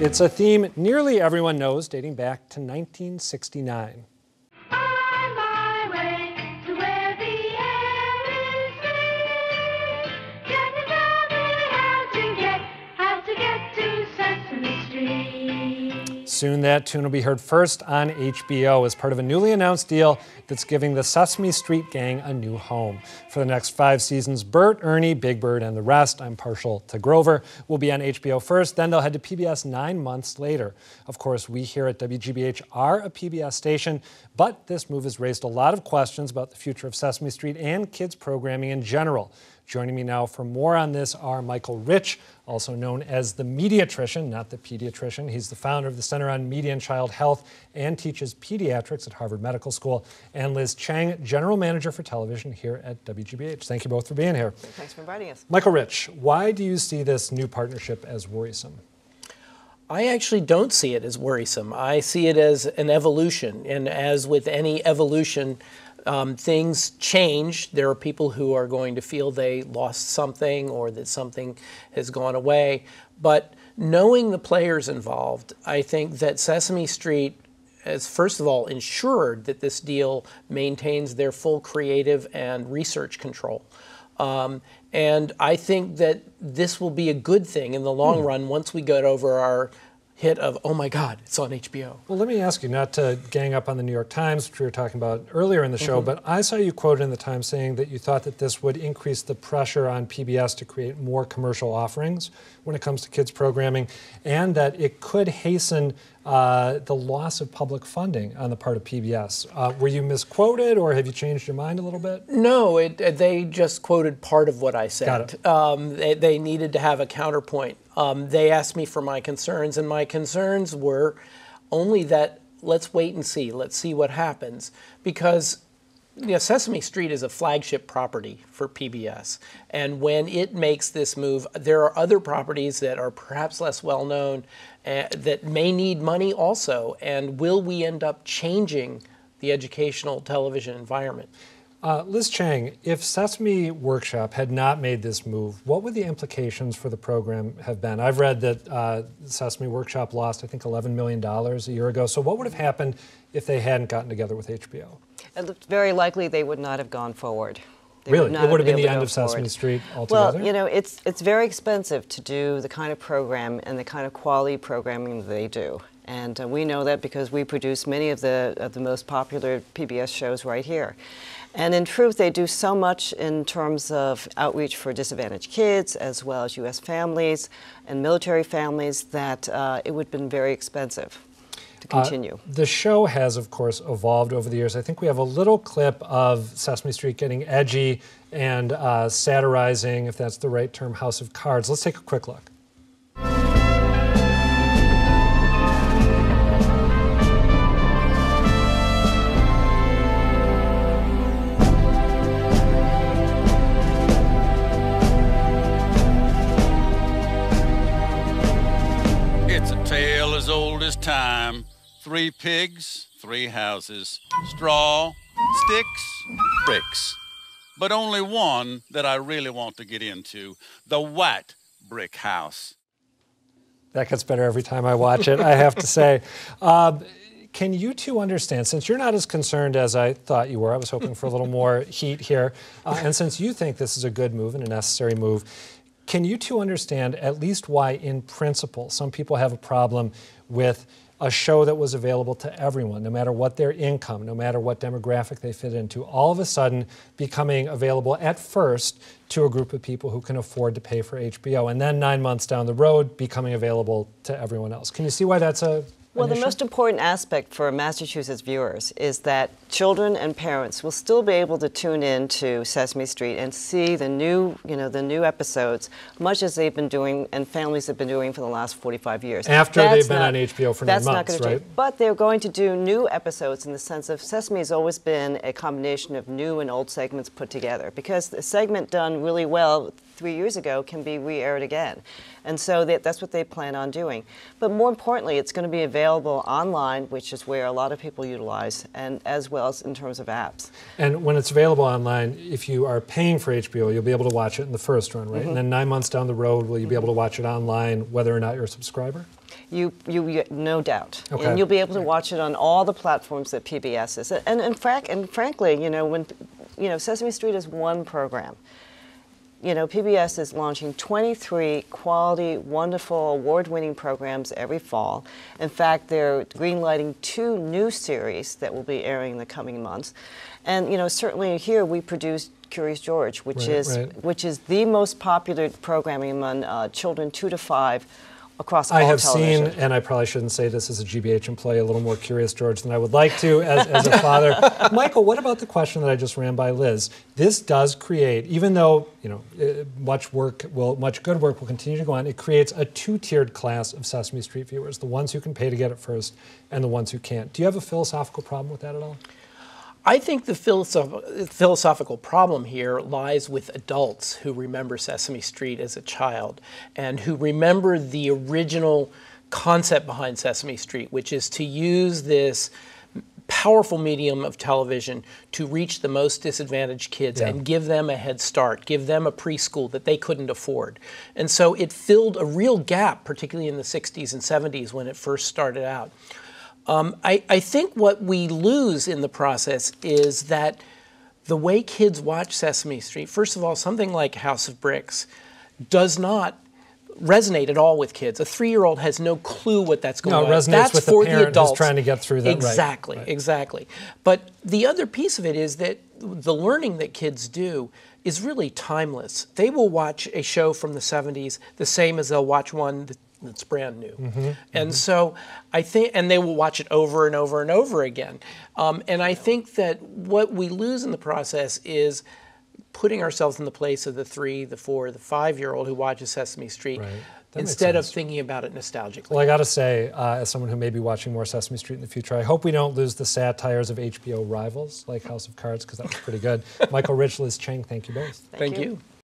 It's a theme nearly everyone knows, dating back to 1969. On my way to where the air is free. Just tell me how to get to Sesame Street. Soon that tune will be heard first on HBO as part of a newly announced deal that's giving the Sesame Street gang a new home. For the next 5 seasons, Bert, Ernie, Big Bird, and the rest, I'm partial to Grover, will be on HBO first, then they'll head to PBS 9 months later. Of course, we here at WGBH are a PBS station, but this move has raised a lot of questions about the future of Sesame Street and kids programming in general. Joining me now for more on this are Michael Rich, also known as the Mediatrician, not the pediatrician. He's the founder of the Center on Media and Child Health and teaches pediatrics at Harvard Medical School, and Liz Chang, General Manager for Television here at WGBH. Thank you both for being here. Thanks for inviting us. Michael Rich, why do you see this new partnership as worrisome? I actually don't see it as worrisome. I see it as an evolution, and as with any evolution, things change. There are people who are going to feel they lost something or that something has gone away. But knowing the players involved, I think that Sesame Street has, first of all, ensured that this deal maintains their full creative and research control. And I think that this will be a good thing in the long run once we get over our hit of, oh my God, it's on HBO. Well, let me ask you, not to gang up on the New York Times, which we were talking about earlier in the show, but I saw you quoted in the Times saying that you thought that this would increase the pressure on PBS to create more commercial offerings when it comes to kids programming, and that it could hasten the loss of public funding on the part of PBS. Were you misquoted, or have you changed your mind a little bit? No, they just quoted part of what I said. Got it. They needed to have a counterpoint. They asked me for my concerns, and my concerns were only that let's wait and see. Let's see what happens. Because Sesame Street is a flagship property for PBS. And when it makes this move, there are other properties that are perhaps less well known that may need money also. And will we end up changing the educational television environment? Liz Chang, if Sesame Workshop had not made this move, what would the implications for the program have been? I've read that Sesame Workshop lost, I think, $11 million a year ago. So what would have happened if they hadn't gotten together with HBO? It looked very likely they would not have gone forward. Really? It would have been the end of Sesame Street altogether? Well, you know, it's very expensive to do the kind of program and the kind of quality programming that they do. And we know that because we produce many of the most popular PBS shows right here. And in truth, they do so much in terms of outreach for disadvantaged kids, as well as U.S. families and military families, that it would have been very expensive to continue. The show has, of course, evolved over the years. I think we have a little clip of Sesame Street getting edgy and satirizing, if that's the right term, House of Cards. Let's take a quick look. Tale as old as time. 3 pigs, 3 houses, straw, sticks, bricks. But only one that I really want to get into, the white brick house. That gets better every time I watch it, I have to say. Can you two understand, since you're not as concerned as I thought you were, I was hoping for a little more heat here, and since you think this is a good move and a necessary move, can you two understand at least why, in principle, some people have a problem with a show that was available to everyone, no matter what their income, no matter what demographic they fit into, all of a sudden becoming available at first to a group of people who can afford to pay for HBO, and then 9 months down the road becoming available to everyone else? Can you see why that's a Well, the most important aspect for Massachusetts viewers is that children and parents will still be able to tune in to Sesame Street and see the new, the new episodes, much as they've been doing and families have been doing for the last 45 years. After they've been on HBO for 9 months, not going to right? change. But they're going to do new episodes in the sense of Sesame has always been a combination of new and old segments put together, because the segment done really well 3 years ago can be re-aired again. And so that's what they plan on doing. But more importantly, it's going to be available online, which is where a lot of people utilize, and as well as in terms of apps. And when it's available online, if you are paying for HBO, you'll be able to watch it in the first run, right? And then 9 months down the road, will you be able to watch it online whether or not you're a subscriber? no doubt, Okay. and you'll be able to watch it on all the platforms that PBS is. And frankly, when Sesame Street is one program. PBS is launching 23 quality, wonderful, award-winning programs every fall. In fact, they're greenlighting 2 new series that will be airing in the coming months. And certainly here we produce Curious George, which is the most popular programming among children 2 to 5 across all I have television. seen, and I probably shouldn't say this as a GBH employee, a little more Curious George than I would like to as a father. Michael, what about the question that I just ran by Liz? This does create, even though much good work will continue to go on, it creates a 2-tiered class of Sesame Street viewers: the ones who can pay to get it first, and the ones who can't. Do you have a philosophical problem with that at all? I think the philosophical problem here lies with adults who remember Sesame Street as a child and who remember the original concept behind Sesame Street, which is to use this powerful medium of television to reach the most disadvantaged kids and give them a head start, give them a preschool that they couldn't afford. And so it filled a real gap, particularly in the 60s and 70s when it first started out. I think what we lose in the process is that the way kids watch Sesame Street, first of all, something like House of Bricks does not resonate at all with kids. A 3-year-old has no clue what that's going on. No, it resonates that's with for the parent the adults. who's trying to get through that. Exactly, right. Exactly. But the other piece of it is that the learning that kids do is really timeless. They will watch a show from the 70s the same as they'll watch one that's brand new. And so I think, and they will watch it over and over and over again. And I think that what we lose in the process is putting ourselves in the place of the 3, the 4, the 5-year-old who watches Sesame Street instead of thinking about it nostalgically. Well, I got to say, as someone who may be watching more Sesame Street in the future, I hope we don't lose the satires of HBO rivals like House of Cards, because that was pretty good. Michael Rich, Liz Chang, thank you both. Thank you.